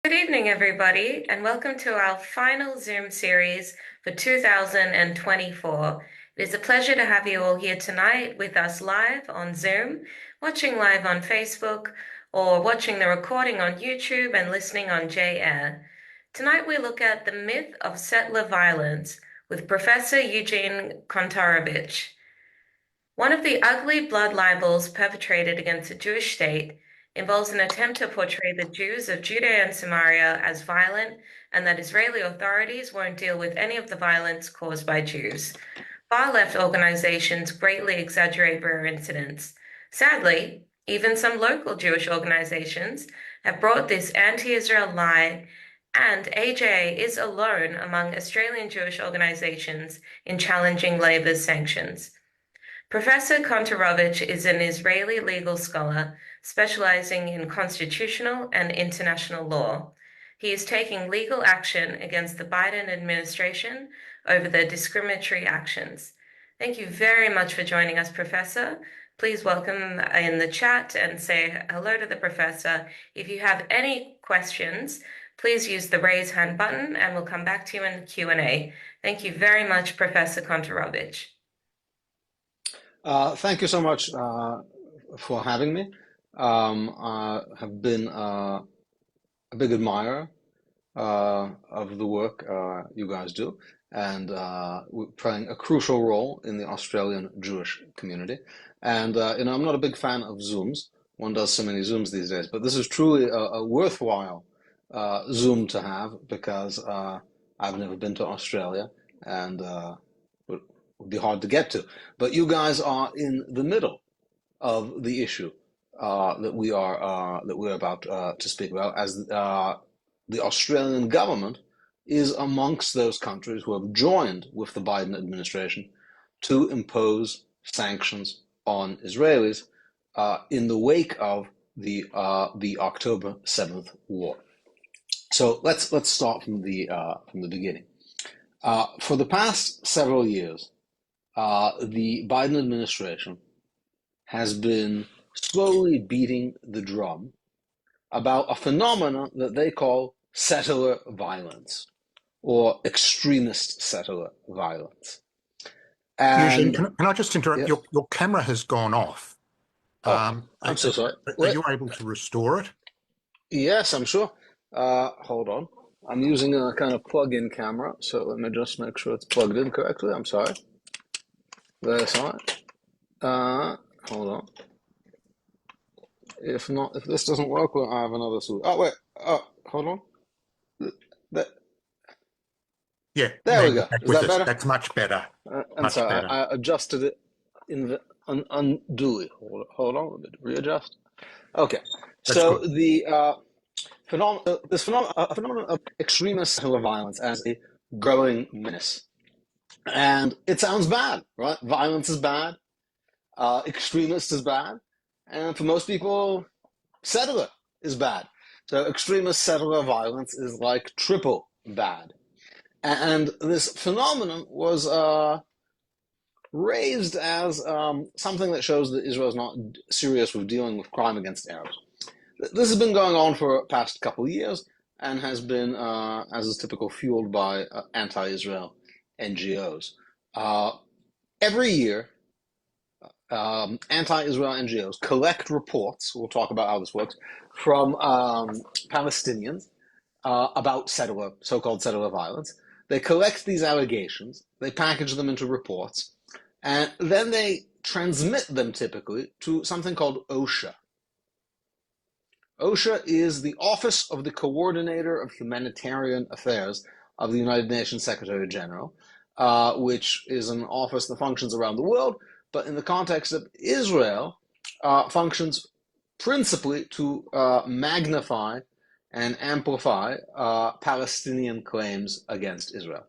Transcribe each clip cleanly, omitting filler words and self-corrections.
Good evening, everybody, and welcome to our final Zoom series for 2024. It is a pleasure to have you all here tonight with us live on Zoom, watching live on Facebook, or watching the recording on YouTube and listening on J-Air. Tonight we look at the myth of settler violence with Professor Eugene Kontorovich. One of the ugly blood libels perpetrated against the Jewish state involves an attempt to portray the Jews of Judea and Samaria as violent and that Israeli authorities won't deal with any of the violence caused by Jews. Far-left organizations greatly exaggerate rare incidents. Sadly, even some local Jewish organizations have brought this anti-Israel lie, and AJ is alone among Australian Jewish organizations in challenging Labor's sanctions. Professor Kontorovich is an Israeli legal scholar specializing in constitutional and international law. He is taking legal action against the Biden administration over their discriminatory actions. Thank you very much for joining us, Professor. Please welcome in the chat and say hello to the professor. If you have any questions, please use the raise hand button and we'll come back to you in the Q&A. Thank you very much, Professor Kontorovich. Thank you so much for having me. I have been a big admirer of the work you guys do, and we're playing a crucial role in the Australian Jewish community. And I'm not a big fan of Zooms. One does so many Zooms these days, but this is truly a worthwhile Zoom to have because I've never been to Australia, and would be hard to get to. But you guys are in the middle of the issue that we're about to speak about, as the Australian government is amongst those countries who have joined with the Biden administration to impose sanctions on Israelis in the wake of the October 7th war. So let's start from the beginning. For the past several years, the Biden administration has been slowly beating the drum about a phenomenon that they call settler violence or extremist settler violence. Eugene, can I just interrupt? Yes. Your camera has gone off. I'm so sorry. Are you able to restore it? Yes, I'm sure. Hold on. I'm using a kind of plug-in camera, so let me just make sure it's plugged in correctly. I'm sorry. That's all right. Hold on. If this doesn't work, well, I have another solution. Oh, wait. Oh, hold on. Yeah. There we go. Is that better? That's much better. I'm sorry. I adjusted it unduly. Hold on. Let me readjust. Okay. That's so good. The phenomenon of extremist settler violence as a growing menace. And it sounds bad, right? Violence is bad, extremist is bad, and for most people, settler is bad. So extremist settler violence is like triple bad. And this phenomenon was raised as something that shows that Israel is not serious with dealing with crime against Arabs. This has been going on for the past couple of years and has been, as is typical, fueled by anti-Israel NGOs. Every year, anti-Israel NGOs collect reports, we'll talk about how this works, from Palestinians about so-called settler violence. They collect these allegations, they package them into reports, and then they transmit them typically to something called OSHA. OSHA is the Office of the Coordinator of Humanitarian Affairs of the United Nations Secretary General, which is an office that functions around the world, but in the context of Israel, functions principally to magnify and amplify Palestinian claims against Israel.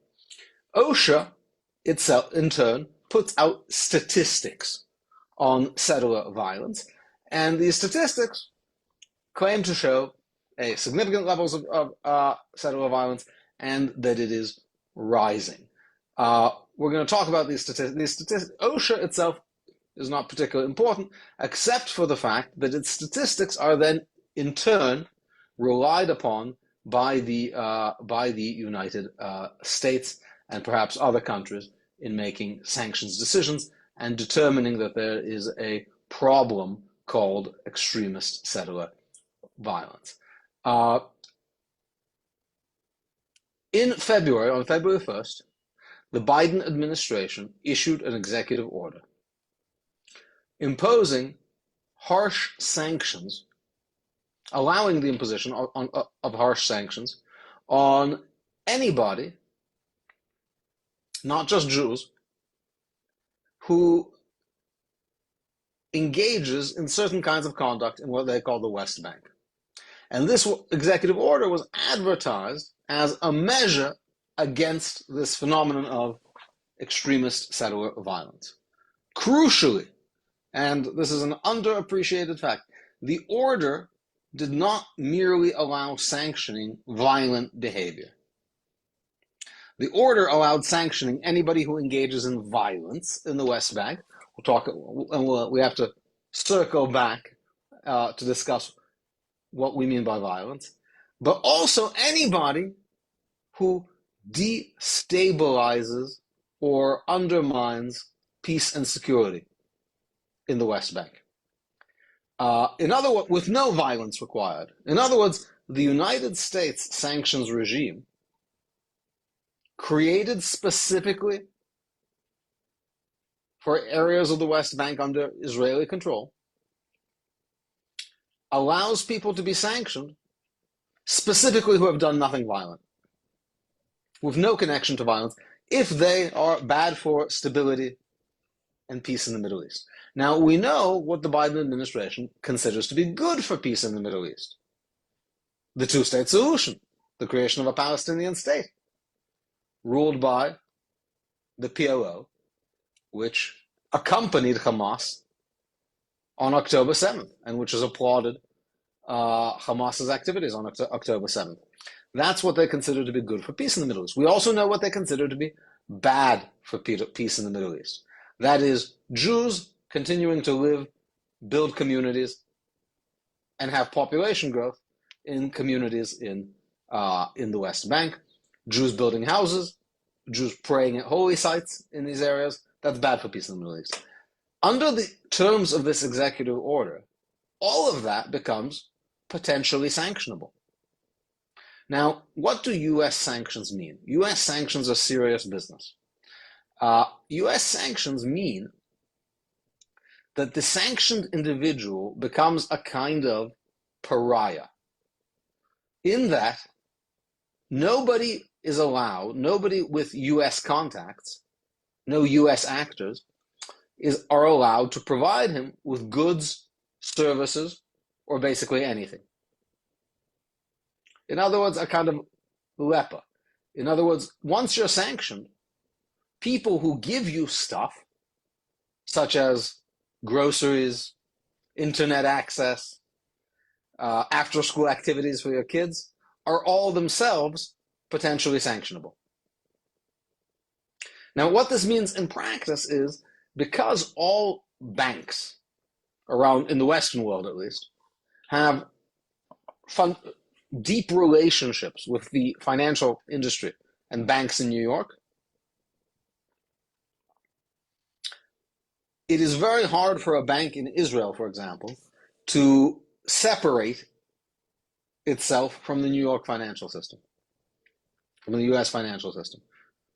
OSHA itself, in turn, puts out statistics on settler violence, and these statistics claim to show a significant levels of settler violence and that it is rising. We're going to talk about these statistics. OSHA itself is not particularly important, except for the fact that its statistics are then, in turn, relied upon by the United States and perhaps other countries in making sanctions decisions and determining that there is a problem called extremist settler violence. On February 1st, the Biden administration issued an executive order imposing harsh sanctions, allowing the imposition of harsh sanctions on anybody, not just Jews, who engages in certain kinds of conduct in what they call the West Bank. And this executive order was advertised as a measure against this phenomenon of extremist settler violence. Crucially, and this is an underappreciated fact, the order did not merely allow sanctioning violent behavior. The order allowed sanctioning anybody who engages in violence in the West Bank. We'll talk, and we have to circle back to discuss what we mean by violence, but also anybody who destabilizes or undermines peace and security in the West Bank. In other words, with no violence required. In other words, the United States sanctions regime, created specifically for areas of the West Bank under Israeli control, allows people to be sanctioned specifically who have done nothing violent, with no connection to violence, if they are bad for stability and peace in the Middle East. Now, we know what the Biden administration considers to be good for peace in the Middle East. The two-state solution, the creation of a Palestinian state, ruled by the PLO, which accompanied Hamas on October 7th, and which has applauded Hamas's activities on October 7th. That's what they consider to be good for peace in the Middle East. We also know what they consider to be bad for peace in the Middle East. That is, Jews continuing to live, build communities, and have population growth in communities in the West Bank. Jews building houses, Jews praying at holy sites in these areas. That's bad for peace in the Middle East. Under the terms of this executive order, all of that becomes potentially sanctionable. Now, what do U.S. sanctions mean? U.S. sanctions are serious business. U.S. sanctions mean that the sanctioned individual becomes a kind of pariah, in that nobody is allowed, nobody with U.S. contacts, no U.S. actors, are allowed to provide him with goods, services, or basically anything. In other words, a kind of leper. In other words, once you're sanctioned, people who give you stuff, such as groceries, internet access, after-school activities for your kids, are all themselves potentially sanctionable. Now, what this means in practice is, because all banks around, in the Western world at least, have deep relationships with the financial industry and banks in New York, it is very hard for a bank in Israel, for example, to separate itself from the New York financial system, from the US financial system,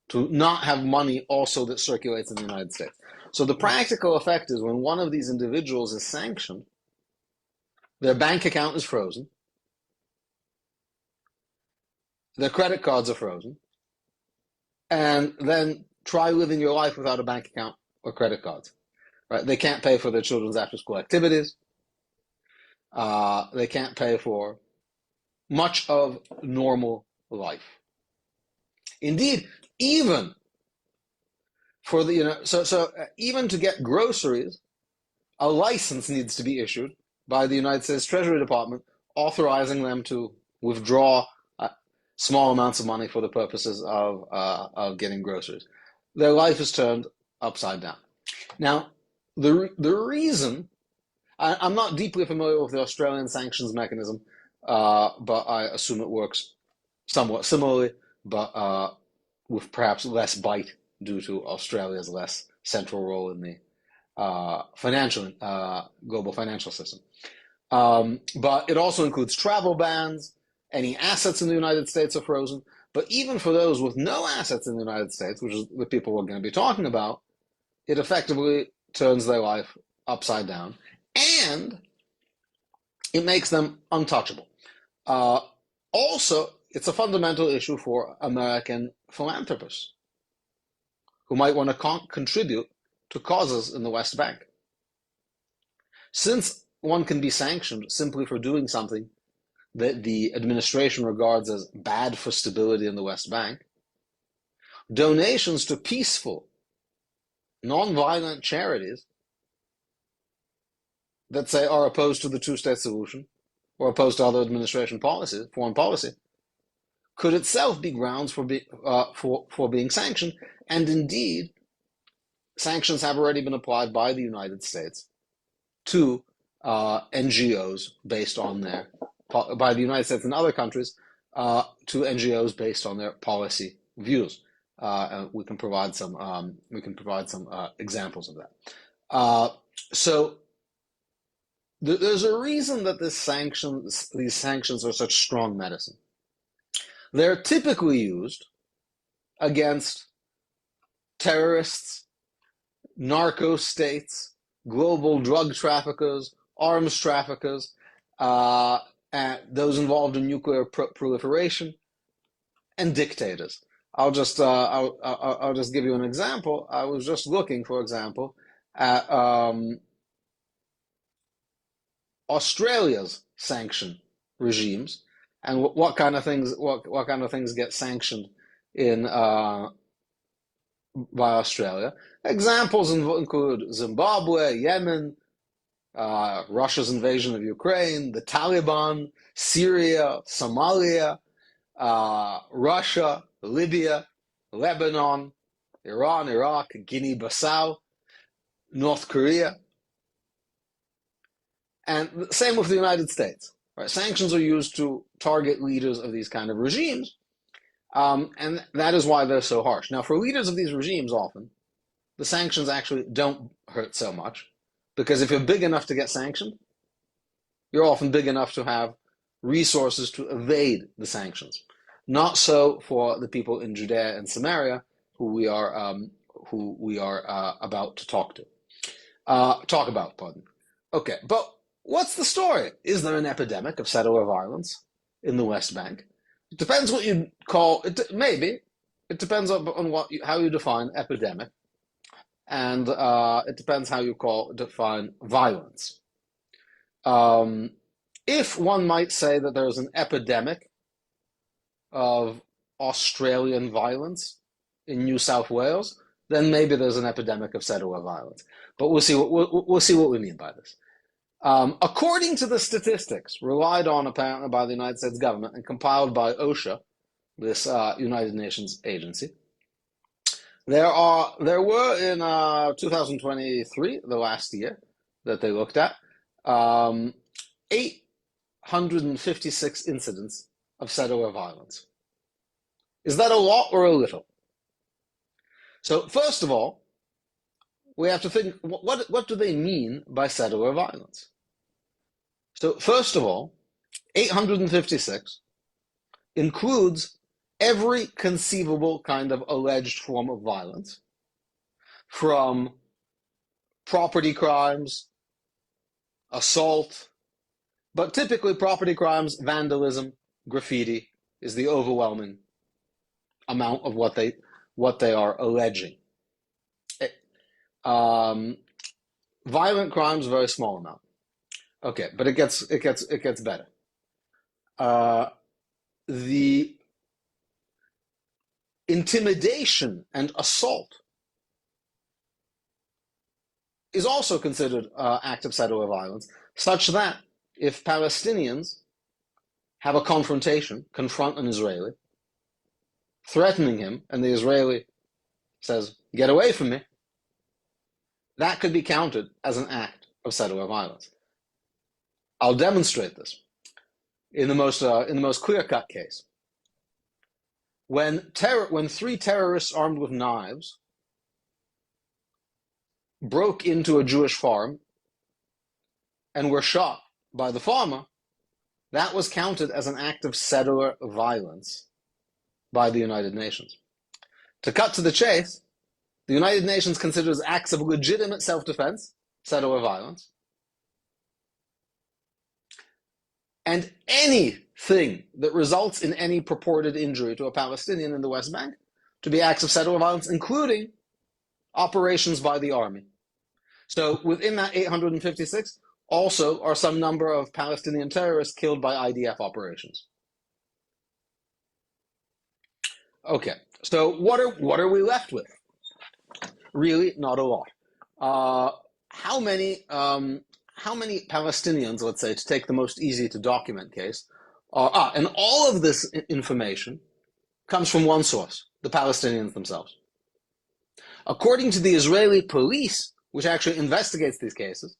to not have money also that circulates in the United States. So the practical effect is, when one of these individuals is sanctioned, their bank account is frozen, their credit cards are frozen, and then try living your life without a bank account or credit cards. Right? They can't pay for their children's after-school activities. They can't pay for much of normal life. Indeed, even for the even to get groceries, a license needs to be issued by the United States Treasury Department, authorizing them to withdraw small amounts of money for the purposes of getting groceries. Their life is turned upside down. Now, the reason, I'm not deeply familiar with the Australian sanctions mechanism, but I assume it works somewhat similarly, but with perhaps less bite due to Australia's less central role in the global financial system. But it also includes travel bans. Any assets in the United States are frozen. But even for those with no assets in the United States, which is the people we're going to be talking about, it effectively turns their life upside down, and it makes them untouchable. Also, it's a fundamental issue for American philanthropists who might want to contribute to causes in the West Bank. Since one can be sanctioned simply for doing something that the administration regards as bad for stability in the West Bank, donations to peaceful, non-violent charities that say are opposed to the two-state solution or opposed to other administration policies, foreign policy, could itself be grounds for being sanctioned. And indeed, sanctions have already been applied by the United States to NGOs based on their, by the United States and other countries, to NGOs based on their policy views. And we can provide some examples of that. So there's a reason that these sanctions are such strong medicine. They're typically used against terrorists, narco states, global drug traffickers, arms traffickers, and those involved in nuclear proliferation, and dictators. I'll just give you an example. I was just looking, for example, at Australia's sanction regimes and what kind of things get sanctioned in by Australia. Examples include Zimbabwe, Yemen, Russia's invasion of Ukraine, the Taliban, Syria, Somalia, Russia, Libya, Lebanon, Iran, Iraq, Guinea-Bissau, North Korea, and same with the United States. Right? Sanctions are used to target leaders of these kind of regimes, and that is why they're so harsh. Now, for leaders of these regimes, often, the sanctions actually don't hurt so much, because if you're big enough to get sanctioned, you're often big enough to have resources to evade the sanctions. Not so for the people in Judea and Samaria, who we are about to talk about. Okay, but what's the story? Is there an epidemic of settler violence in the West Bank? It depends what you call it. Maybe it depends on how you define epidemic, and it depends how you define violence. If one might say that there is an epidemic of Australian violence in New South Wales, then maybe there's an epidemic of settler violence. But we'll see what we mean by this. According to the statistics relied on apparently by the United States government and compiled by OSHA, this United Nations agency, there were in 2023, the last year that they looked at, 856 incidents of settler violence. Is that a lot or a little? So first of all, we have to think, what do they mean by settler violence? So first of all, 856 includes every conceivable kind of alleged form of violence, from property crimes, assault, but typically property crimes, vandalism, graffiti is the overwhelming amount of what they are alleging. Violent crimes, very small amount. Okay, but it gets better. The intimidation and assault is also considered act of settler violence, such that if Palestinians have a confront an Israeli, threatening him, and the Israeli says, "Get away from me," that could be counted as an act of settler violence. I'll demonstrate this in the most clear-cut case. when 3 terrorists armed with knives broke into a Jewish farm and were shot by the farmer, that was counted as an act of settler violence by the United Nations. To cut to the chase, the United Nations considers acts of legitimate self-defense settler violence, and anything that results in any purported injury to a Palestinian in the West Bank to be acts of settler violence, including operations by the army. So within that 856 also are some number of Palestinian terrorists killed by IDF operations. Okay, so what are we left with? Really, not a lot. How many Palestinians, let's say, to take the most easy to document case, and all of this information comes from one source, the Palestinians themselves. According to the Israeli police, which actually investigates these cases,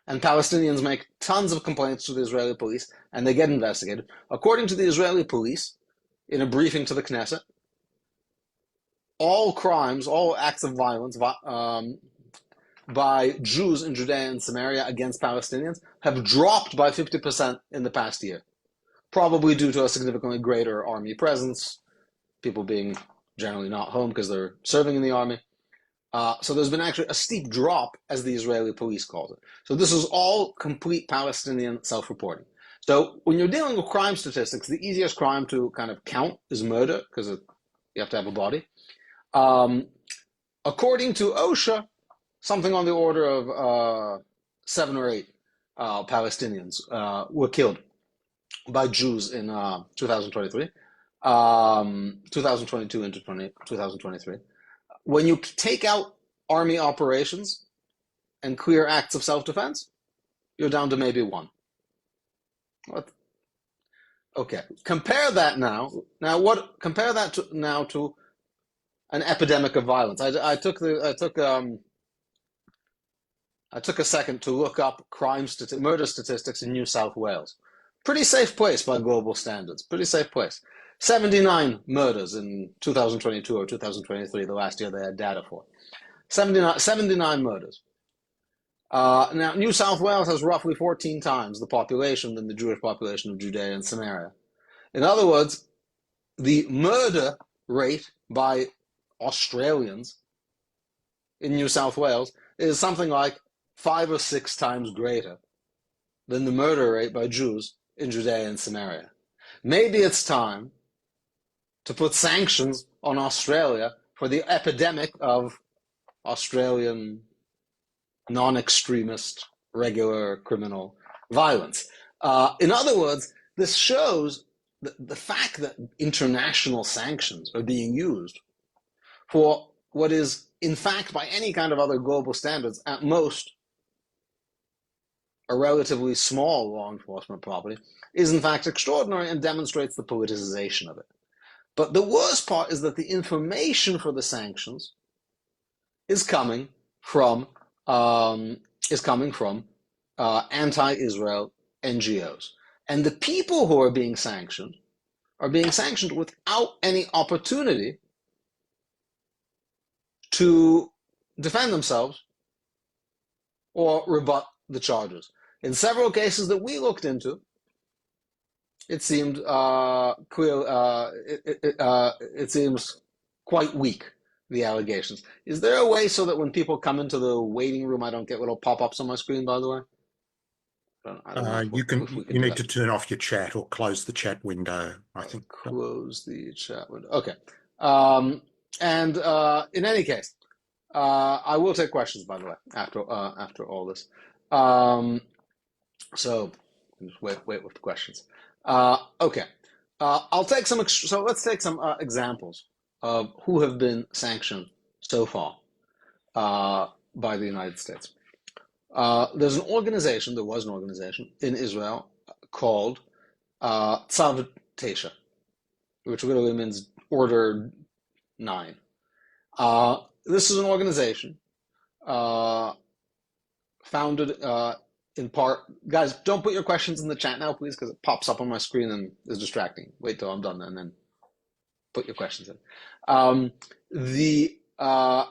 and Palestinians make tons of complaints to the Israeli police, and they get investigated. According to the Israeli police, in a briefing to the Knesset, all crimes, all acts of violence by Jews in Judea and Samaria against Palestinians have dropped by 50% in the past year, probably due to a significantly greater army presence, people being generally not home because they're serving in the army. So there's been actually a steep drop, as the Israeli police calls it. So this is all complete Palestinian self-reporting. So when you're dealing with crime statistics, the easiest crime to kind of count is murder, because you have to have a body. According to OSHA, something on the order of 7 or 8 Palestinians were killed by Jews in 2023, 2022 into 2023. When you take out army operations and clear acts of self-defense, you're down to maybe 1. What? Okay, compare that compare that to an epidemic of violence. I took a second to look up murder statistics in New South Wales. Pretty safe place by global standards. Pretty safe place. 79 murders in 2022 or 2023, the last year they had data for. 79 murders. Now, New South Wales has roughly 14 times the population than the Jewish population of Judea and Samaria. In other words, the murder rate by Australians in New South Wales is something like 5 or 6 times greater than the murder rate by Jews in Judea and Samaria. Maybe it's time to put sanctions on Australia for the epidemic of Australian non-extremist, regular criminal violence. In other words, this shows the fact that international sanctions are being used for what is, in fact, by any kind of other global standards, at most, a relatively small law enforcement property, is in fact extraordinary and demonstrates the politicization of it. But the worst part is that the information for the sanctions is coming from anti-Israel NGOs, and the people who are being sanctioned without any opportunity to defend themselves or rebut the charges. In several cases that we looked into, it seemed clear. It seems quite weak, the allegations. Is there a way so that when people come into the waiting room, I don't get little pop-ups on my screen? By the way, I don't know you need to turn off your chat or close the chat window. I think close the chat window. Okay. In any case, I will take questions. By the way, after all this. So just wait with the questions. Okay. I'll take some. So let's take some examples of who have been sanctioned so far by the United States. There was an organization in Israel called Tzav Tesha, which literally means Order 9. This is an organization founded in part. Guys, don't put your questions in the chat now, please, because it pops up on my screen and is distracting. Wait till I'm done and then put your questions in. The Tzav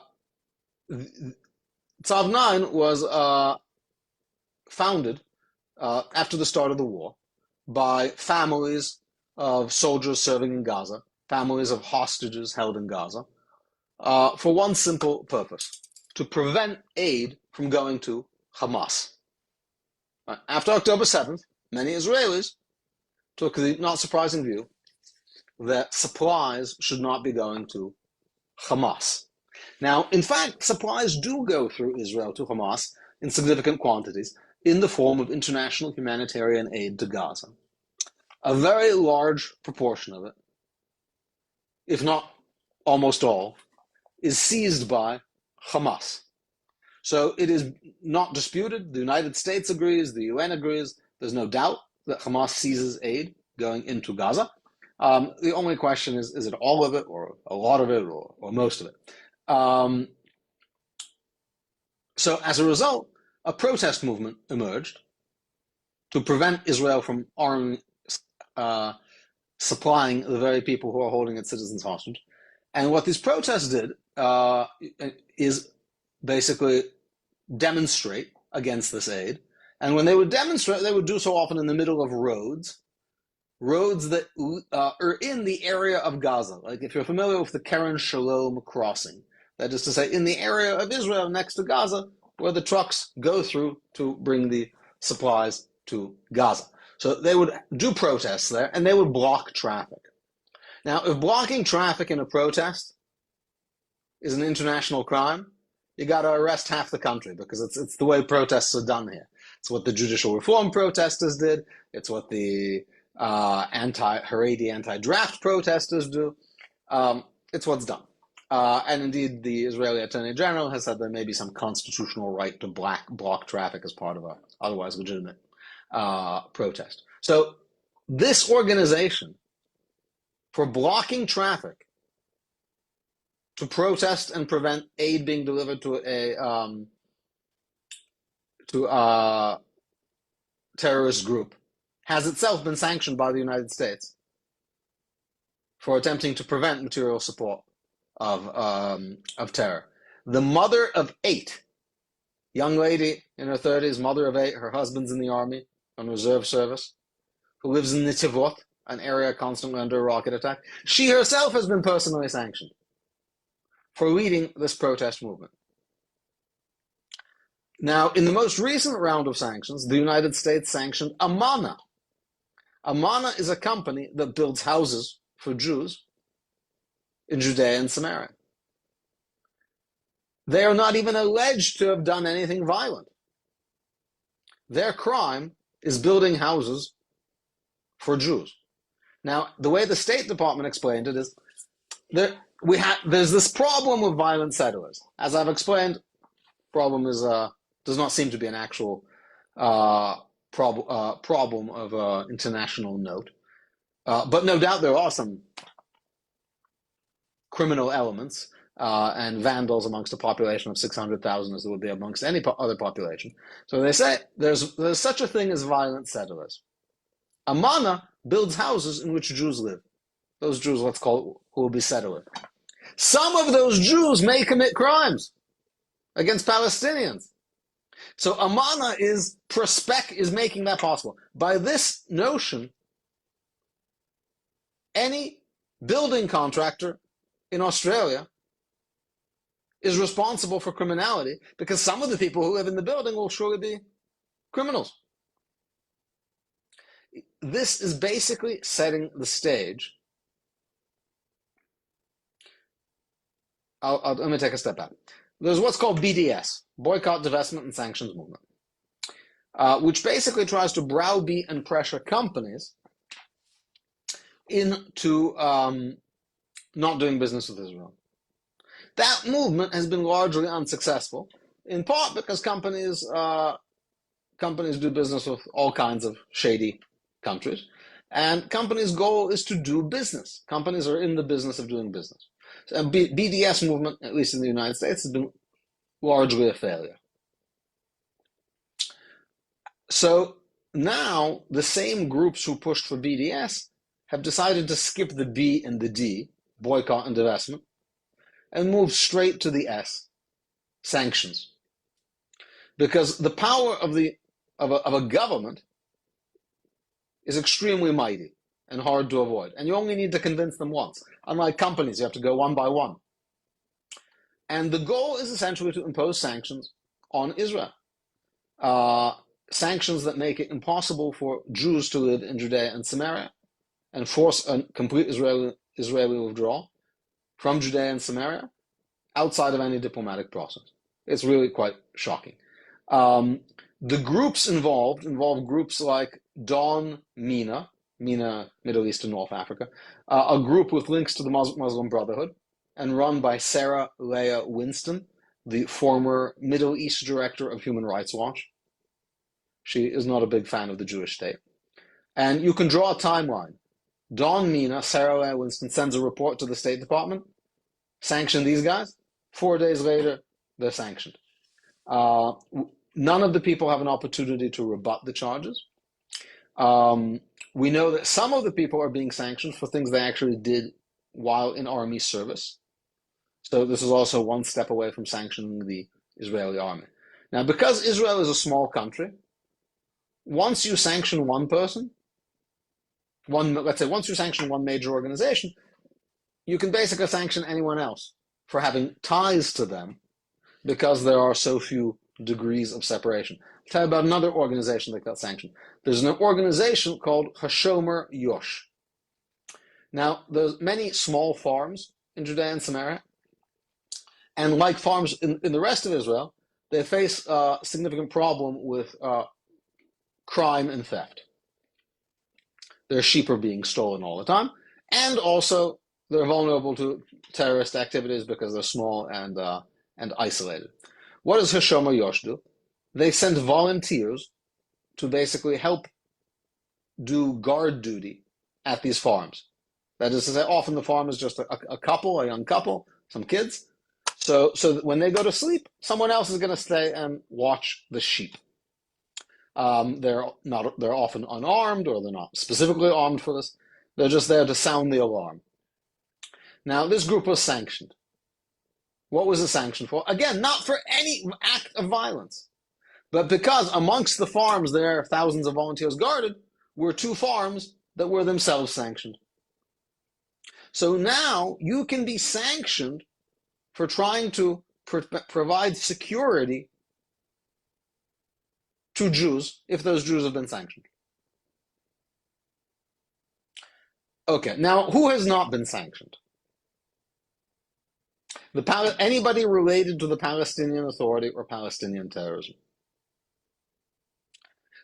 9 was founded after the start of the war by families of soldiers serving in Gaza, families of hostages held in Gaza, for one simple purpose: to prevent aid from going to Hamas. After October 7th, many Israelis took the not surprising view that supplies should not be going to Hamas. Now, in fact, supplies do go through Israel to Hamas in significant quantities in the form of international humanitarian aid to Gaza. A very large proportion of it, if not almost all, is seized by Hamas. So it is not disputed. The United States agrees, the UN agrees. There's no doubt that Hamas seizes aid going into Gaza. The only question is it all of it, or a lot of it, or most of it? So as a result, a protest movement emerged to prevent Israel from supplying the very people who are holding its citizens hostage. And what these protests did is basically demonstrate against this aid. And when they would demonstrate, they would do so often in the middle of roads that are in the area of Gaza. Like if you're familiar with the Keren Shalom crossing, that is to say, in the area of Israel next to Gaza, where the trucks go through to bring the supplies to Gaza. So they would do protests there, and they would block traffic. Now, if blocking traffic in a protest is an international crime, you got to arrest half the country, because it's the way protests are done here. It's what the judicial reform protesters did. It's what the Haredi anti-draft protesters do. It's what's done. And indeed, the Israeli Attorney General has said there may be some constitutional right to block traffic as part of a otherwise legitimate protest. So this organization for blocking traffic to protest and prevent aid being delivered to a terrorist group has itself been sanctioned by the United States for attempting to prevent material support of terror. The mother of 8, young lady in her 30s, mother of 8, her husband's in the army on reserve service, who lives in Nitivot, an area constantly under a rocket attack. She herself has been personally sanctioned for leading this protest movement. Now, in the most recent round of sanctions, the United States sanctioned Amana. Amana is a company that builds houses for Jews in Judea and Samaria. They are not even alleged to have done anything violent. Their crime is building houses for Jews. Now, the way the State Department explained it is there's this problem with violent settlers. As I've explained, problem does not seem to be an actual problem of international note. But no doubt there are some criminal elements and vandals amongst a population of 600,000 as there would be amongst any other population. So they say there's such a thing as violent settlers. Amana builds houses in which Jews live. Those Jews, let's call it, who will be settlers. Some of those Jews may commit crimes against Palestinians. So Amana is making that possible. By this notion, any building contractor in Australia is responsible for criminality because some of the people who live in the building will surely be criminals. This is basically setting the stage. Let me take a step back. There's what's called BDS, Boycott, Divestment, and Sanctions Movement, which basically tries to browbeat and pressure companies into not doing business with Israel. That movement has been largely unsuccessful, in part because companies do business with all kinds of shady countries, and companies' goal is to do business. Companies are in the business of doing business. So BDS movement, at least in the United States, has been largely a failure. So now the same groups who pushed for BDS have decided to skip the B and the D, boycott and divestment, and move straight to the S, sanctions. Because the power of a government is extremely mighty and hard to avoid. And you only need to convince them once. Unlike companies, you have to go one by one. And the goal is essentially to impose sanctions on Israel. Sanctions that make it impossible for Jews to live in Judea and Samaria and force a complete Israeli withdrawal from Judea and Samaria outside of any diplomatic process. It's really quite shocking. The groups involve groups like Dawn MENA, Middle East and North Africa, a group with links to the Muslim Brotherhood, and run by Sarah Leah Winston, the former Middle East director of Human Rights Watch. She is not a big fan of the Jewish state. And you can draw a timeline. Dawn MENA, Sarah Leah Winston, sends a report to the State Department, sanction these guys. 4 days later, they're sanctioned. None of the people have an opportunity to rebut the charges. We know that some of the people are being sanctioned for things they actually did while in army service. So this is also one step away from sanctioning the Israeli army. Now, because Israel is a small country, once you sanction one person, let's say once you sanction one major organization, you can basically sanction anyone else for having ties to them because there are so few degrees of separation. I'll tell you about another organization that got sanctioned. There's an organization called Hashomer Yosh. Now, there's many small farms in Judea and Samaria, and like farms in the rest of Israel, they face a significant problem with crime and theft. Their sheep are being stolen all the time, and also they're vulnerable to terrorist activities because they're small and isolated. What does Hashomer Yosh do? They send volunteers to basically help do guard duty at these farms. That is to say, often the farm is just a couple, a young couple, some kids. So that when they go to sleep, someone else is going to stay and watch the sheep. They're often unarmed, or they're not specifically armed for this. They're just there to sound the alarm. Now, this group was sanctioned. What was the sanction for? Again, not for any act of violence, but because amongst the farms there, thousands of volunteers guarded, were 2 farms that were themselves sanctioned. So now you can be sanctioned for trying to provide security to Jews if those Jews have been sanctioned. Okay, now who has not been sanctioned? Anybody related to the Palestinian Authority or Palestinian terrorism.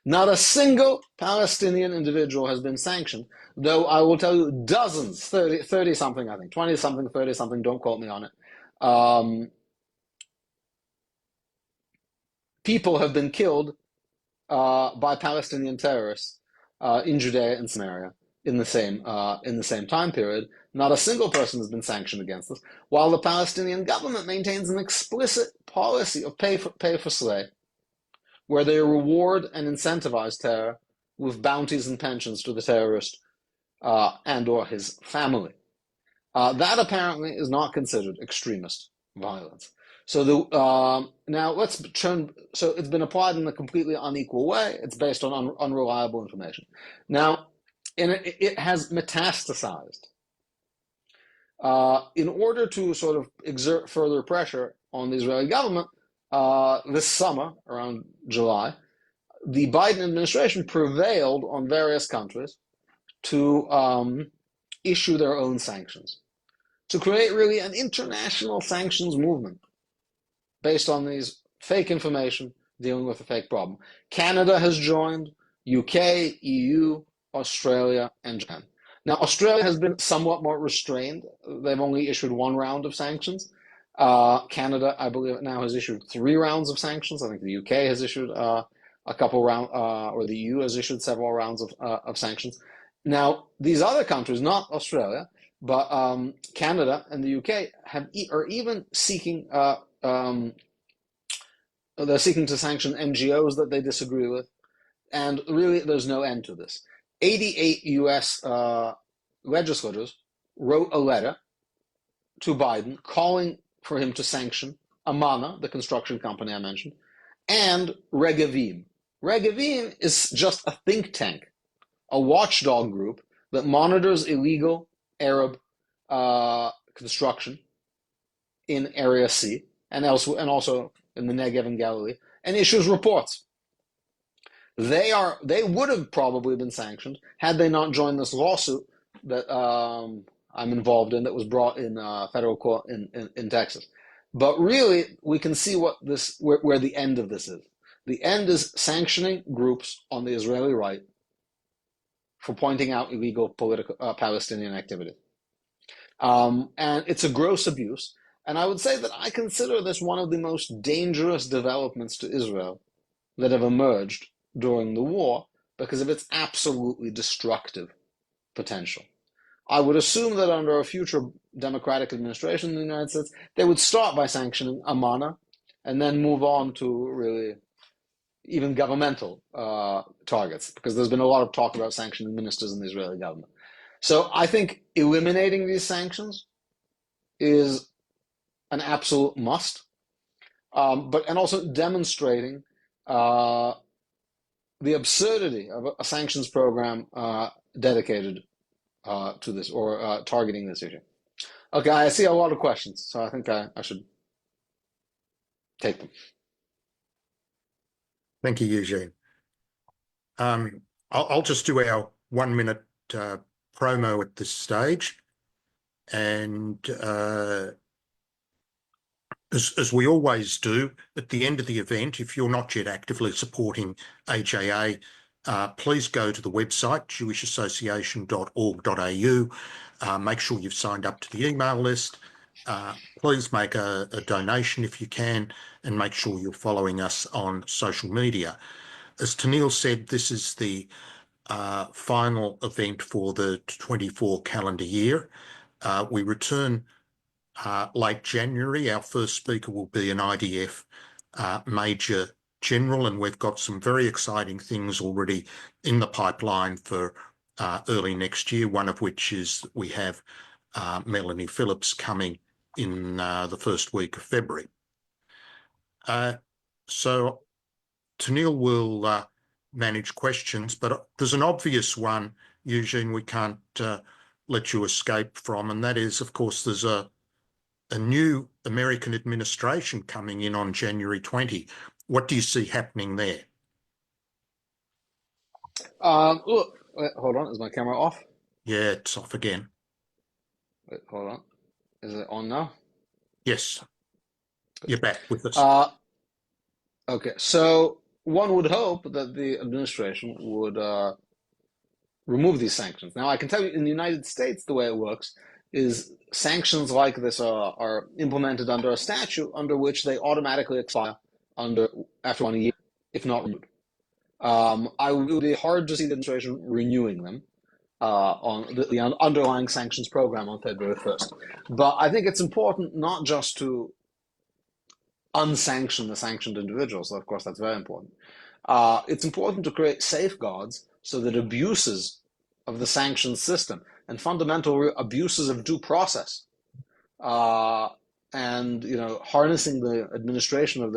Not a single Palestinian individual has been sanctioned, though I will tell you dozens, 30-something, I think, 20-something, 30-something, don't quote me on it. People have been killed by Palestinian terrorists in Judea and Samaria in the same time period. Not a single person has been sanctioned against this, while the Palestinian government maintains an explicit policy of pay for slay, where they reward and incentivize terror with bounties and pensions to the terrorist and or his family. That apparently is not considered extremist violence. So now let's turn. So it's been applied in a completely unequal way. It's based on unreliable information. Now, it has metastasized. In order to sort of exert further pressure on the Israeli government, this summer, around July, the Biden administration prevailed on various countries to issue their own sanctions, to create really an international sanctions movement based on these fake information dealing with a fake problem. Canada has joined, UK, EU, Australia, and Japan. Now, Australia has been somewhat more restrained. They've only issued 1 round of sanctions. Canada, I believe, now has issued 3 rounds of sanctions. I think the UK has issued a couple rounds, or the EU has issued several rounds of sanctions. Now, these other countries, not Australia, but Canada and the UK, are even seeking. They're seeking to sanction NGOs that they disagree with, and really, there's no end to this. 88 U.S. legislators wrote a letter to Biden, calling for him to sanction Amana, the construction company I mentioned, and Regavim. Regavim is just a think tank, a watchdog group that monitors illegal Arab construction in Area C and elsewhere, and also in the Negev and Galilee, and issues reports. They would have probably been sanctioned had they not joined this lawsuit that I'm involved in, that was brought in federal court in Texas. But really, we can see where the end of this is. The end is sanctioning groups on the Israeli right for pointing out illegal political Palestinian activity. And it's a gross abuse. And I would say that I consider this one of the most dangerous developments to Israel that have emerged during the war because of its absolutely destructive potential. I would assume that under a future Democratic administration in the United States, they would start by sanctioning Amana and then move on to really even governmental targets, because there's been a lot of talk about sanctioning ministers in the Israeli government. So I think eliminating these sanctions is an absolute must, and also demonstrating the absurdity of a sanctions program dedicated to this, or targeting this issue. Okay, I see a lot of questions, so I think I should take them. Thank you, Eugene. I'll just do our 1 minute promo at this stage. And as we always do, at the end of the event, if you're not yet actively supporting AJA, please go to the website, jewishassociation.org.au. Make sure you've signed up to the email list. Please make a donation if you can, and make sure you're following us on social media. As Tennille said, this is the final event for the 24 calendar year. We return late January. Our first speaker will be an IDF Major General, and we've got some very exciting things already in the pipeline for early next year, one of which is we have Melanie Phillips coming in the first week of February. So Tennille will manage questions, but there's an obvious one, Eugene, we can't let you escape from, and that is, of course, there's a new American administration coming in on January 20. What do you see happening there? Look, wait, hold on, is my camera off? Yeah, it's off again. Wait, hold on. Is it on now? Yes. You're back with us. Okay, so one would hope that the administration would remove these sanctions. Now, I can tell you in the United States, the way it works is sanctions like this are implemented under a statute under which they automatically expire after 1 year, if not renewed. It would be hard to see the administration renewing them on the underlying sanctions program on February 1st. But I think it's important not just to unsanction the sanctioned individuals, of course that's very important. It's important to create safeguards so that abuses of the sanctions system and fundamental abuses of due process and harnessing the administration of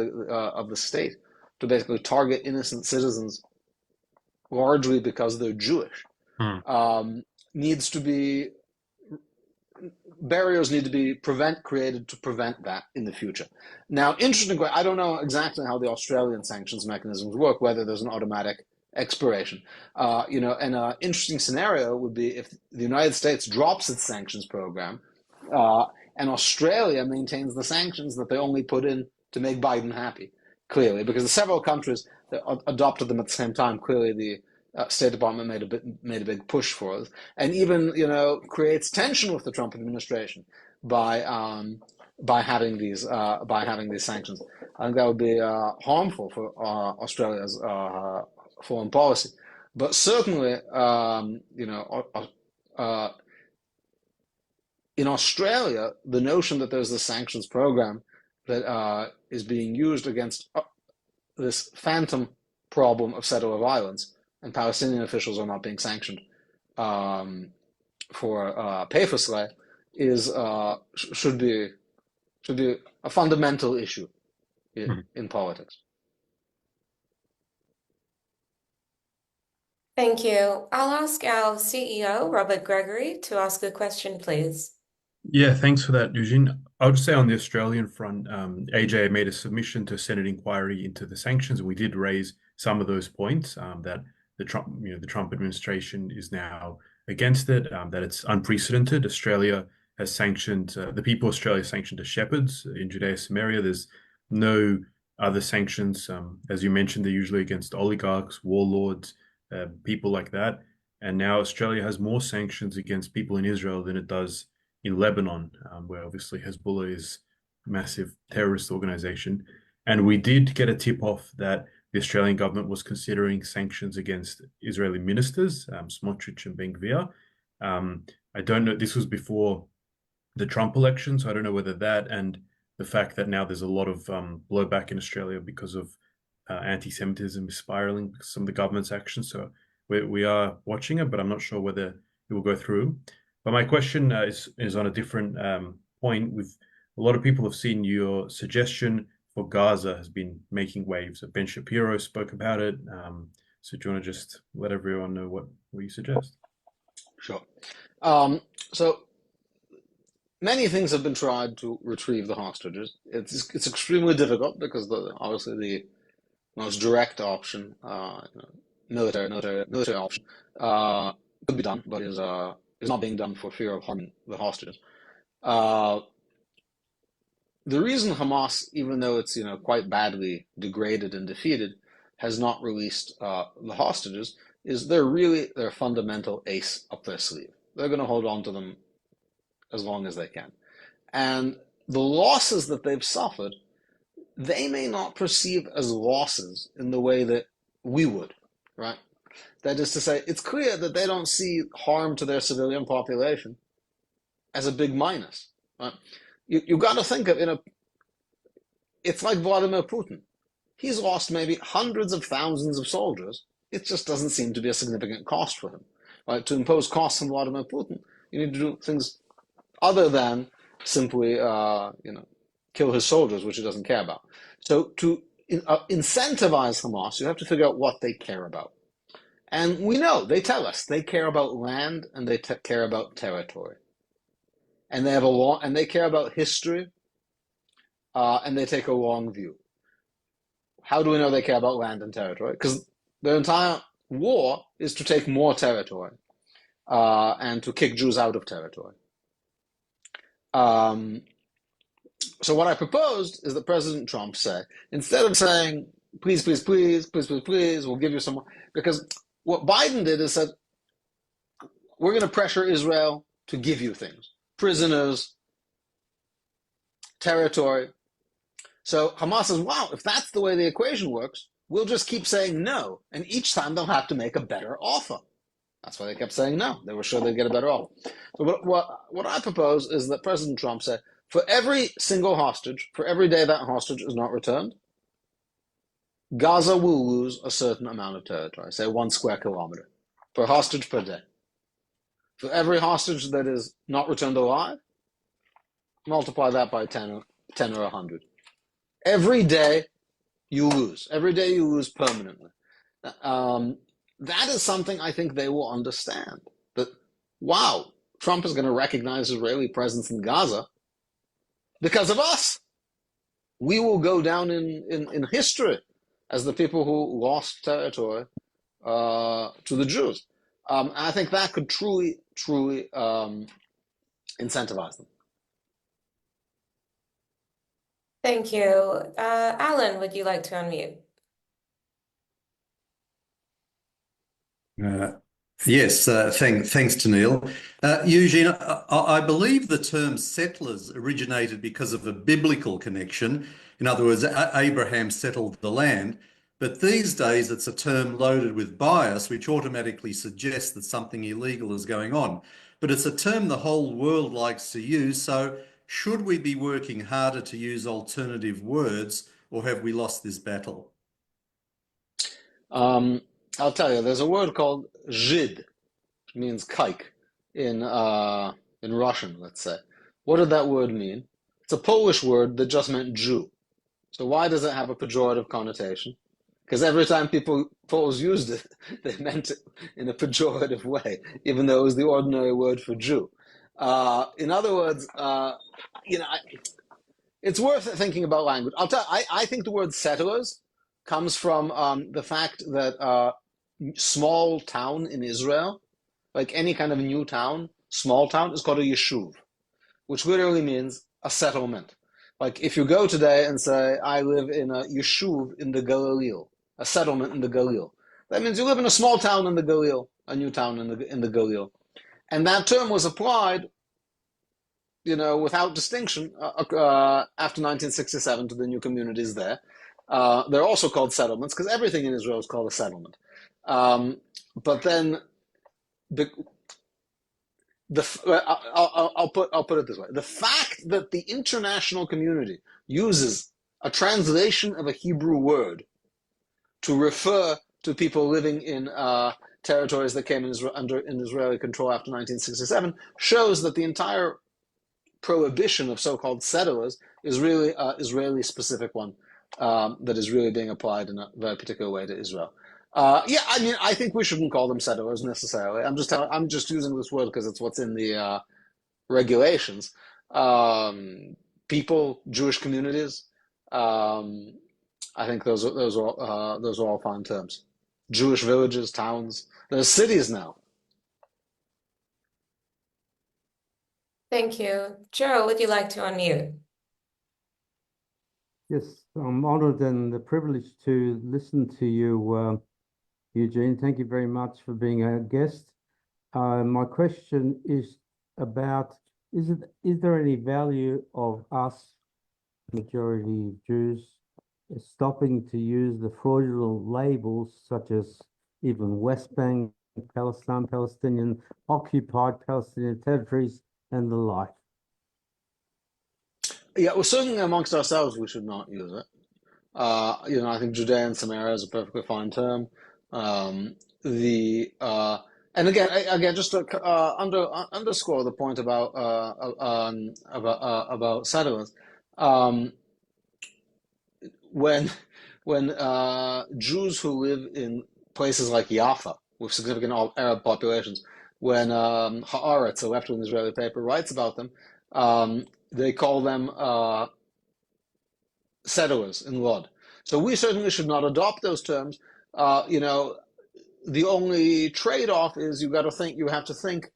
the state to basically target innocent citizens largely because they're Jewish barriers need to be created to prevent that in the future. Now, interestingly, I don't know exactly how the Australian sanctions mechanisms work, whether there's an automatic expiration. And an interesting scenario would be if the United States drops its sanctions program and Australia maintains the sanctions that they only put in to make Biden happy, clearly, because the several countries that adopted them at the same time, clearly the State Department made a big push for it, and even creates tension with the Trump administration by having these sanctions. I think that would be harmful for Australia's foreign policy. But certainly, in Australia, the notion that there's this sanctions program that is being used against this phantom problem of settler violence, and Palestinian officials are not being sanctioned for pay for slay, is should be a fundamental issue in politics. Thank you. I'll ask our CEO, Robert Gregory, to ask a question, please. Yeah, thanks for that, Eugene. I'll just say on the Australian front, AJ made a submission to a Senate inquiry into the sanctions, and we did raise some of those points that the Trump administration is now against it, that it's unprecedented. Australia has sanctioned the people of Australia sanctioned as shepherds in Judea, Samaria. There's no other sanctions, as you mentioned. They're usually against oligarchs, warlords, people like that. And now Australia has more sanctions against people in Israel than it does in Lebanon, where obviously Hezbollah is a massive terrorist organization. And we did get a tip-off that the Australian government was considering sanctions against Israeli ministers, Smotrich and Ben-Gvir. I don't know, this was before the Trump election, so I don't know whether that and the fact that now there's a lot of blowback in Australia because of anti-Semitism is spiraling because of some of the government's actions. So we are watching it, but I'm not sure whether it will go through. But my question is on a different point. A lot of people have seen your suggestion for Gaza has been making waves. Ben Shapiro spoke about it. So do you want to just let everyone know what you suggest? Sure. So many things have been tried to retrieve the hostages. It's extremely difficult because obviously the most direct option, military option, could be done, but is not being done for fear of harming the hostages. The reason Hamas, even though it's quite badly degraded and defeated, has not released the hostages is they're their fundamental ace up their sleeve. They're going to hold on to them as long as they can. And the losses that they've suffered, they may not perceive as losses in the way that we would, right? That is to say, it's clear that they don't see harm to their civilian population as a big minus, right? You've got to think of it's like Vladimir Putin. He's lost maybe hundreds of thousands of soldiers. It just doesn't seem to be a significant cost for him, right? To impose costs on Vladimir Putin, you need to do things other than simply, kill his soldiers, which he doesn't care about. So to incentivize Hamas, you have to figure out what they care about. And we know, they tell us, they care about land and they care about territory. And they care about history, and they take a long view. How do we know they care about land and territory? Because their entire war is to take more territory and to kick Jews out of territory. So what I proposed is that President Trump say, instead of saying, please, please, please, please, please, please, we'll give you some more, because what Biden did is said, we're going to pressure Israel to give you things, prisoners, territory. So Hamas says, wow, if that's the way the equation works, we'll just keep saying no. And each time they'll have to make a better offer. That's why they kept saying no. They were sure they'd get a better offer. So what I propose is that President Trump say, for every single hostage, for every day that hostage is not returned, Gaza will lose a certain amount of territory, say 1 square kilometer, per hostage per day. For every hostage that is not returned alive, multiply that by 10 or 100. Every day you lose. Every day you lose permanently. That is something I think they will understand. That, wow, Trump is going to recognize Israeli presence in Gaza because of us. We will go down in history as the people who lost territory to the Jews. I think that could truly incentivize them. Thank you. Alan, would you like to unmute? Yes, thanks to Neil. Eugene, I believe the term settlers originated because of a biblical connection. In other words, Abraham settled the land. But these days, it's a term loaded with bias, which automatically suggests that something illegal is going on. But it's a term the whole world likes to use. So should we be working harder to use alternative words, or have we lost this battle? I'll tell you, there's a word called Žid, which means kike, in in Russian, let's say. What did that word mean? It's a Polish word that just meant Jew. So why does it have a pejorative connotation? Because every time Poles used it, they meant it in a pejorative way, even though it was the ordinary word for Jew. In other words, it's worth thinking about language. I think the word settlers comes from the fact that small town in Israel, like any kind of new town, small town, is called a yeshuv, which literally means a settlement. Like if you go today and say, I live in a yeshuv in the Galil, a settlement in the Galil, that means you live in a small town in the Galil, a new town in the Galil. And that term was applied, without distinction after 1967 to the new communities there. They're also called settlements because everything in Israel is called a settlement. But then I'll put it this way: the fact that the international community uses a translation of a Hebrew word to refer to people living in territories that came under Israeli control after 1967 shows that the entire prohibition of so-called settlers is really an Israeli-specific one that is really being applied in a very particular way to Israel. I think we shouldn't call them settlers necessarily. I'm just using this word because it's what's in the regulations. People, Jewish communities. I think those are all fine terms. Jewish villages, towns. There's cities now. Thank you. Joe, would you like to unmute? Yes, I'm honored and privileged to listen to you, Eugene. Thank you very much for being our guest. My question is about, is there any value of us, majority of Jews, stopping to use the fraudulent labels such as even West Bank, Palestine, Palestinian, occupied Palestinian territories, and the like? Yeah, well, certainly amongst ourselves, we should not use it. I think Judea and Samaria is a perfectly fine term. And again, just to underscore the point about settlers. When Jews who live in places like Jaffa with significant Arab populations, when Haaretz, a left-wing Israeli paper, writes about them, they call them settlers in Lod. So we certainly should not adopt those terms. The only trade-off is you have to think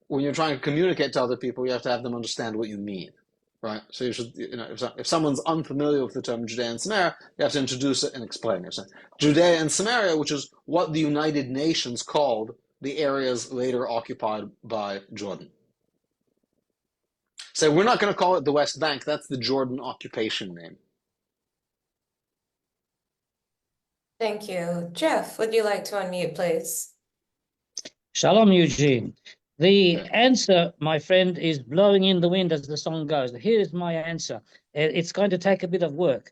when you're trying to communicate to other people, you have to have them understand what you mean, right? So you should, if someone's unfamiliar with the term Judea and Samaria, you have to introduce it and explain it. So Judea and Samaria, which is what the United Nations called the areas later occupied by Jordan. So we're not going to call it the West Bank. That's the Jordan occupation name. Thank you. Jeff, would you like to unmute, please? Shalom, Eugene. The answer, my friend, is blowing in the wind, as the song goes. Here is my answer. It's going to take a bit of work.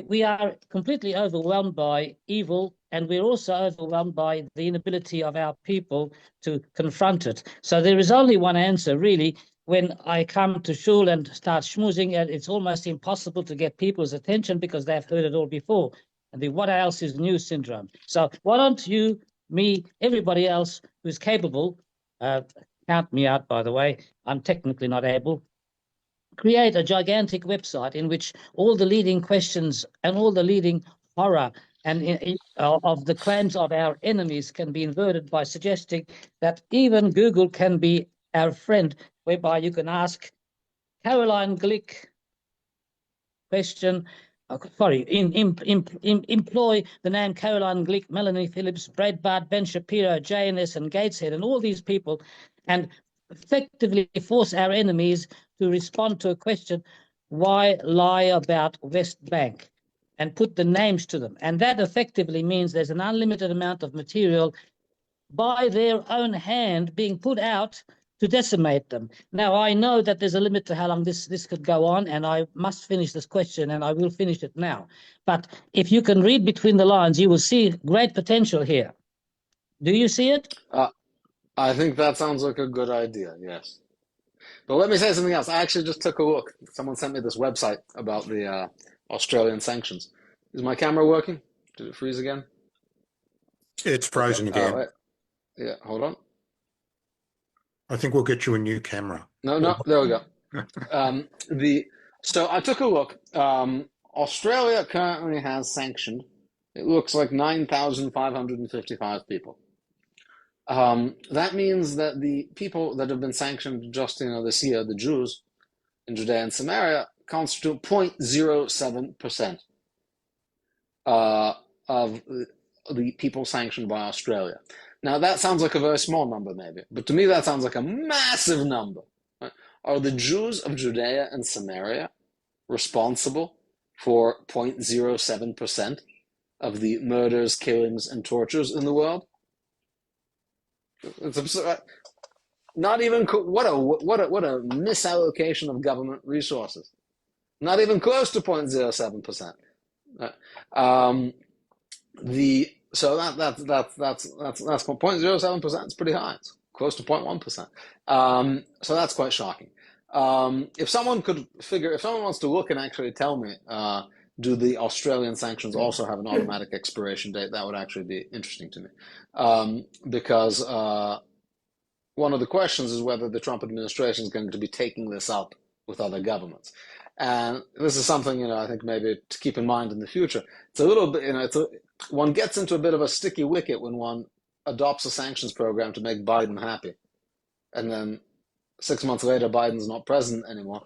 We are completely overwhelmed by evil, and we're also overwhelmed by the inability of our people to confront it. So there is only one answer, really. When I come to shul and start schmoozing, it's almost impossible to get people's attention because they've heard it all before. And the what else is new syndrome. So why don't you, me, everybody else who's capable, count me out, by the way, I'm technically not able, create a gigantic website in which all the leading questions and all the leading horror and of the claims of our enemies can be inverted by suggesting that even Google can be our friend, whereby you can ask Caroline Glick question, employ the name Caroline Glick, Melanie Phillips, Brad Bart, Ben Shapiro, JNS, and Gateshead, and all these people, and effectively force our enemies to respond to a question, why lie about West Bank, and put the names to them. And that effectively means there's an unlimited amount of material by their own hand being put out to decimate them. Now, I know that there's a limit to how long this could go on, and I must finish this question, and I will finish it now. But if you can read between the lines, you will see great potential here. Do you see it? I think that sounds like a good idea, yes. But let me say something else. I actually just took a look. Someone sent me this website about the Australian sanctions. Is my camera working? Did it freeze again? It's frozen again. Wait. Yeah, hold on. I think we'll get you a new camera. No, there we go. So I took a look. Australia currently has sanctioned, it looks like 9,555 people. That means that the people that have been sanctioned just this year, the Jews in Judea and Samaria, constitute 0.07% of the people sanctioned by Australia. Now, that sounds like a very small number, maybe, but to me, that sounds like a massive number. Right? Are the Jews of Judea and Samaria responsible for 0.07% of the murders, killings, and tortures in the world? It's absurd. Not even what a misallocation of government resources. Not even close to 0.07%. So that's 0.07%. It's pretty high. It's close to 0.1%. So that's quite shocking. If someone wants to look and actually tell me, do the Australian sanctions also have an automatic expiration date? That would actually be interesting to me, because one of the questions is whether the Trump administration is going to be taking this up with other governments. And this is something, I think maybe to keep in mind in the future. It's a little bit, one gets into a bit of a sticky wicket when one adopts a sanctions program to make Biden happy. And then 6 months later, Biden's not president anymore.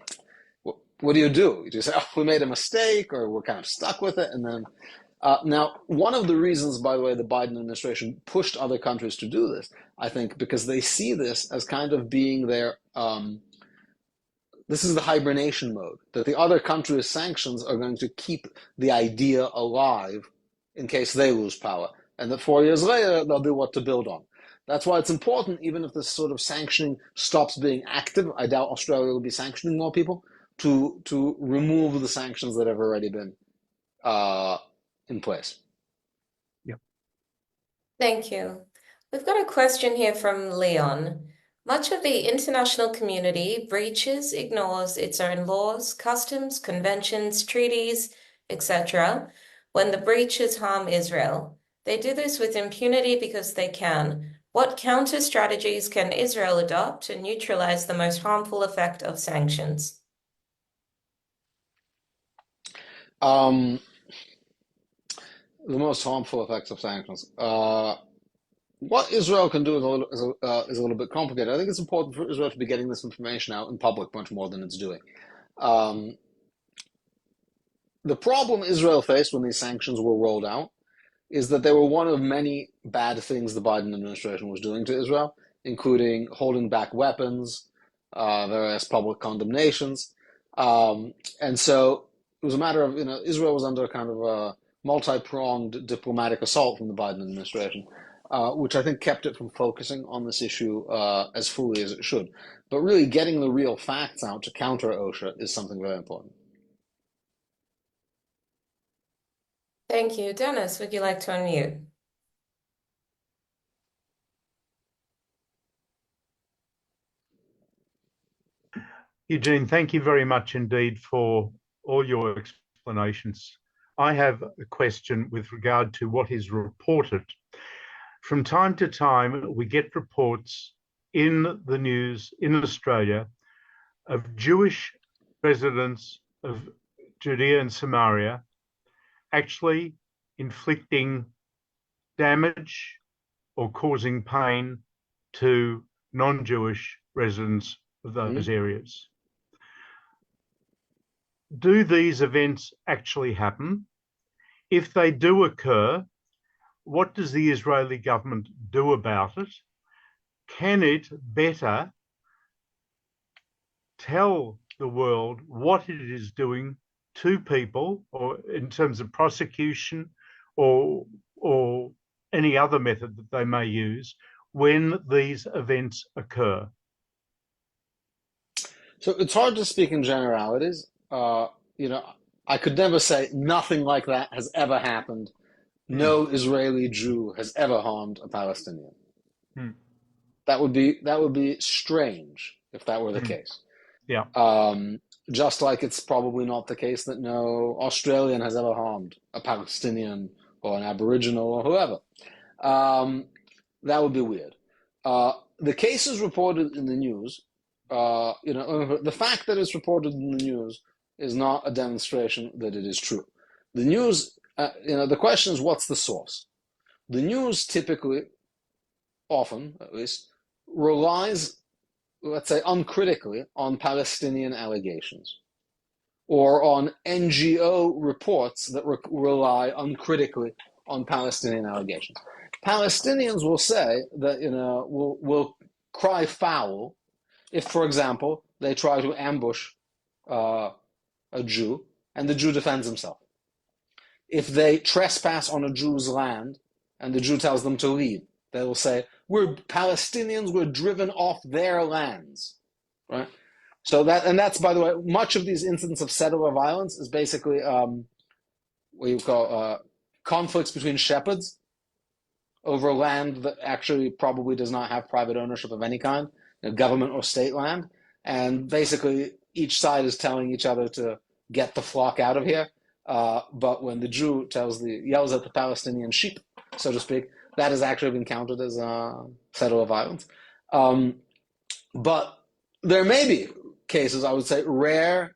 What do? You do you say, oh, we made a mistake, or we're kind of stuck with it? And then, now, one of the reasons, by the way, the Biden administration pushed other countries to do this, I think, because they see this as kind of being their, this is the hibernation mode, that the other countries' sanctions are going to keep the idea alive in case they lose power. And that 4 years later, they'll do what to build on. That's why it's important, even if this sort of sanctioning stops being active, I doubt Australia will be sanctioning more people, to remove the sanctions that have already been in place. Yeah. Thank you. We've got a question here from Leon. Much of the international community breaches, ignores its own laws, customs, conventions, treaties, etc. when the breaches harm Israel. They do this with impunity because they can. What counter strategies can Israel adopt to neutralize the most harmful effect of sanctions? The most harmful effects of sanctions. What Israel can do is a little bit complicated. I think it's important for Israel to be getting this information out in public much more than it's doing. The problem Israel faced when these sanctions were rolled out is that they were one of many bad things the Biden administration was doing to Israel, including holding back weapons, various public condemnations. And so it was a matter of, Israel was under kind of a multi-pronged diplomatic assault from the Biden administration, which I think kept it from focusing on this issue as fully as it should. But really getting the real facts out to counter OSHA is something very important. Thank you. Dennis, would you like to unmute? Eugene, thank you very much indeed for all your explanations. I have a question with regard to what is reported. From time to time, we get reports in the news in Australia of Jewish residents of Judea and Samaria actually inflicting damage or causing pain to non-Jewish residents of those areas. Do these events actually happen? If they do occur, what does the Israeli government do about it? Can it better tell the world what it is doing to people, or in terms of prosecution or any other method that they may use when these events occur? So it's hard to speak in generalities. I could never say nothing like that has ever happened. No Israeli Jew has ever harmed a Palestinian. That would be strange. if that were the case. Yeah. Just like it's probably not the case that no Australian has ever harmed a Palestinian or an Aboriginal or whoever. That would be weird. The cases reported in the news, the fact that it's reported in the news is not a demonstration that it is true. The news, the question is, what's the source? The news typically, often at least, relies, let's say, uncritically on Palestinian allegations or on NGO reports that rely uncritically on Palestinian allegations. Palestinians will say that, will cry foul if, for example, they try to ambush a Jew and the Jew defends himself. If they trespass on a Jew's land and the Jew tells them to leave, they will say, we're Palestinians, we're driven off their lands, right? So that's, by the way, much of these incidents of settler violence is basically what you call conflicts between shepherds over land that actually probably does not have private ownership of any kind, government or state land. And basically each side is telling each other to get the flock out of here. But when the Jew yells at the Palestinian sheep, so to speak, that has actually been counted as settler violence. But there may be cases, I would say, rare,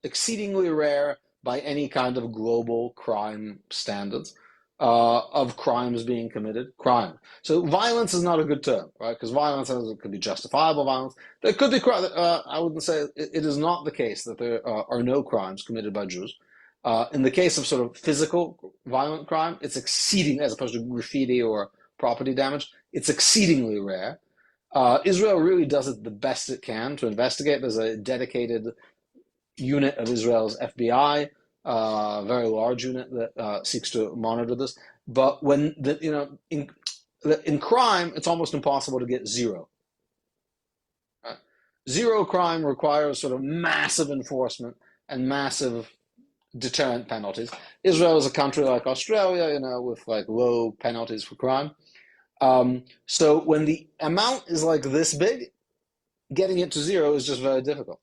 exceedingly rare by any kind of global crime standards, of crimes being committed. Crime. So violence is not a good term, right? Because violence could be justifiable violence. There could be, I wouldn't say, it is not the case that there are no crimes committed by Jews. In the case of sort of physical violent crime, it's exceeding, as opposed to graffiti or property damage, it's exceedingly rare. Israel really does it the best it can to investigate. There's a dedicated unit of Israel's FBI, a very large unit that seeks to monitor this. But when in crime, it's almost impossible to get zero. Right? Zero crime requires sort of massive enforcement and massive deterrent penalties. Israel is a country like Australia, with like low penalties for crime. So when the amount is like this big, getting it to zero is just very difficult.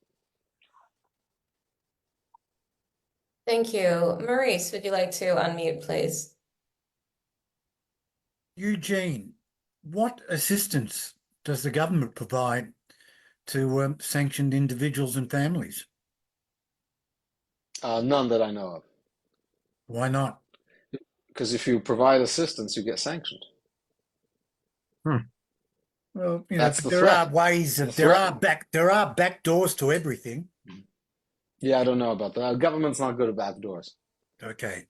Thank you. Maurice, would you like to unmute, please? Eugene, what assistance does the government provide to sanctioned individuals and families? None that I know of. Why not? Because if you provide assistance, you get sanctioned. Well, That's the there threat. are ways of there are back doors to everything. Yeah, I don't know about that. Government's not good at back doors. Okay.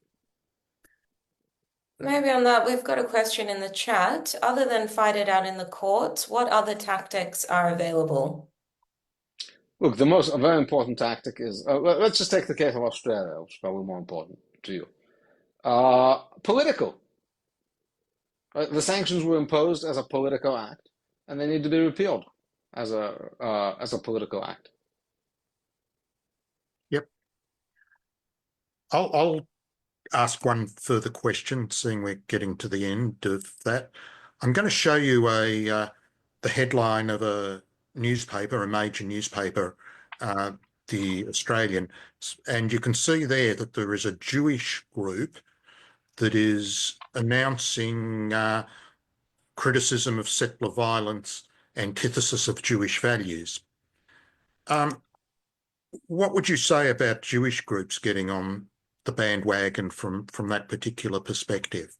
Maybe on that, we've got a question in the chat. Other than fight it out in the courts, what other tactics are available? Look, a very important tactic is, let's just take the case of Australia, which is probably more important to you. Political. Right? The sanctions were imposed as a political act, and they need to be repealed as a political act. Yep. I'll ask one further question, seeing we're getting to the end of that. I'm going to show you the headline of a newspaper, a major newspaper, the Australian, and you can see there that there is a Jewish group that is announcing criticism of settler violence, antithesis of Jewish values. What would you say about Jewish groups getting on the bandwagon from that particular perspective?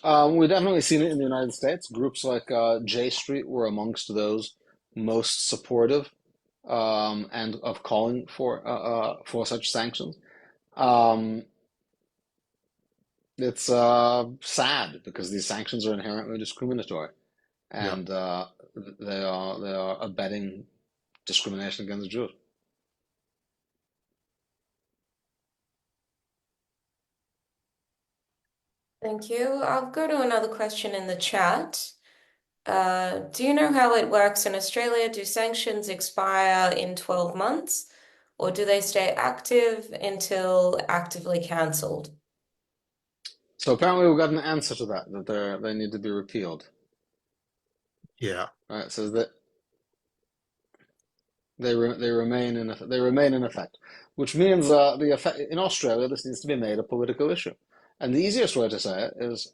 We've definitely seen it in the United States. Groups like J Street were amongst those most supportive and of calling for such sanctions. It's sad because these sanctions are inherently discriminatory, and they are abetting discrimination against Jews. Thank you. I'll go to another question in the chat. Do you know how it works in Australia? Do sanctions expire in 12 months, or do they stay active until actively cancelled? So apparently we got an answer to that they need to be repealed. Yeah. Right, it says that They remain in effect, which means the effect in Australia. This needs to be made a political issue, and the easiest way to say it is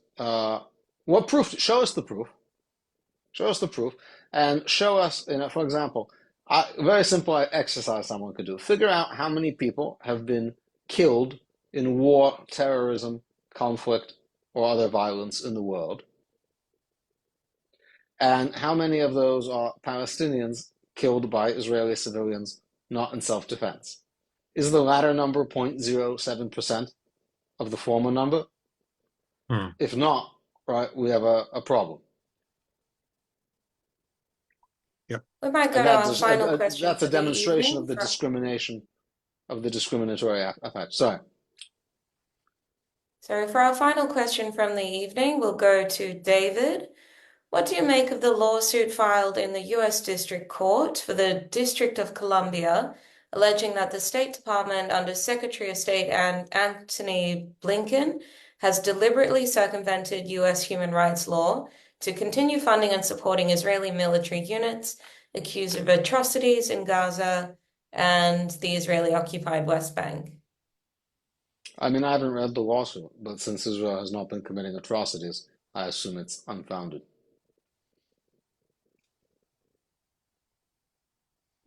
what proof? Show us the proof. Show us the proof, and show us. For example, a very simple exercise someone could do: figure out how many people have been killed in war, terrorism, conflict, or other violence in the world, and how many of those are Palestinians killed by Israeli civilians not in self-defense. Is the latter number 0.07% of the former number? If not, right, we have a problem. Yep. We might go to our final question. That's a demonstration of the discrimination, of the discriminatory effect. Sorry. So for our final question from the evening, we'll go to David. What do you make of the lawsuit filed in the U.S. District Court for the District of Columbia, alleging that the State Department under Secretary of State Antony Blinken has deliberately circumvented U.S. human rights law to continue funding and supporting Israeli military units accused of atrocities in Gaza and the Israeli-occupied West Bank? I mean, I haven't read the lawsuit, but since Israel has not been committing atrocities, I assume it's unfounded.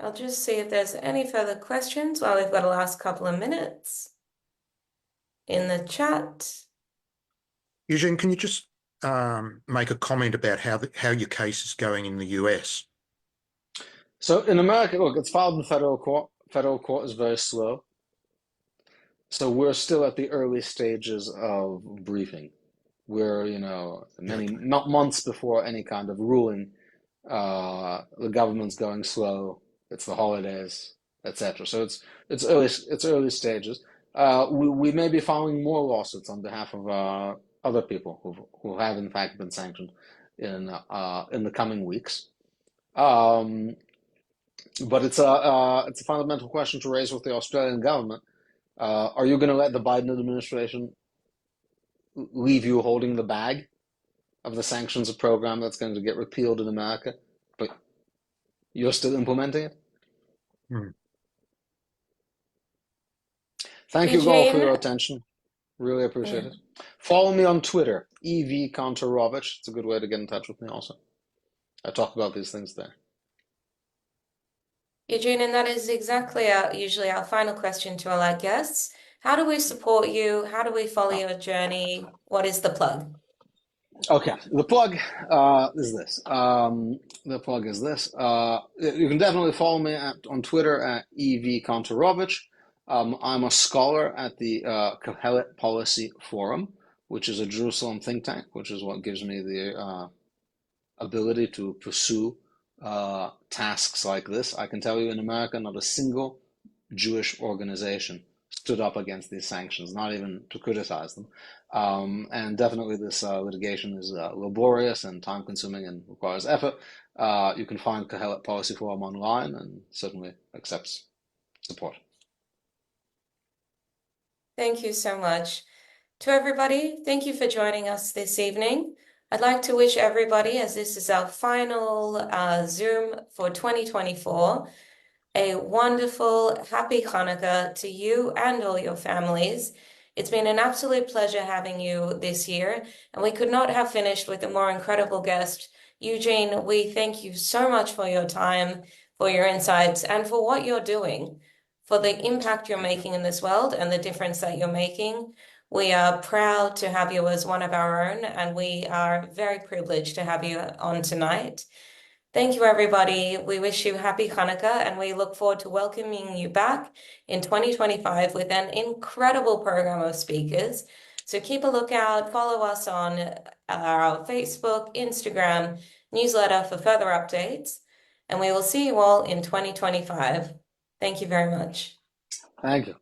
I'll just see if there's any further questions while we've got the last couple of minutes in the chat. Eugene, can you just make a comment about how your case is going in the US? So in America, look, it's filed in federal court. Federal court is very slow. So we're still at the early stages of briefing. We're, many months before any kind of ruling. The government's going slow. It's the holidays, etc. So it's early stages. We may be filing more lawsuits on behalf of other people who have in fact been sanctioned in the coming weeks. But it's a fundamental question to raise with the Australian government. Are you going to let the Biden administration leave you holding the bag of the sanctions program that's going to get repealed in America, but you're still implementing it? Thank you all for your attention. Really appreciate it. Follow me on Twitter, EV Kontorovich. It's a good way to get in touch with me also. I talk about these things there. Eugene, and that is exactly usually our final question to all our guests. How do we support you? How do we follow your journey? What is the plug? Okay, the plug is this. You can definitely follow me on Twitter at EV Kontorovich. I'm a scholar at the Kohelet Policy Forum, which is a Jerusalem think tank, which is what gives me the ability to pursue tasks like this. I can tell you in America, not a single Jewish organization stood up against these sanctions, not even to criticize them. And definitely this litigation is laborious and time-consuming and requires effort. You can find Kohelet Policy Forum online and certainly accepts support. Thank you so much. To everybody, thank you for joining us this evening. I'd like to wish everybody, as this is our final Zoom for 2024, a wonderful, happy Hanukkah to you and all your families. It's been an absolute pleasure having you this year, and we could not have finished with a more incredible guest. Eugene, we thank you so much for your time, for your insights, and for what you're doing, for the impact you're making in this world and the difference that you're making. We are proud to have you as one of our own, and we are very privileged to have you on tonight. Thank you, everybody. We wish you happy Hanukkah, and we look forward to welcoming you back in 2025 with an incredible program of speakers. So keep a lookout, follow us on our Facebook, Instagram, newsletter for further updates, and we will see you all in 2025. Thank you very much. Thank you.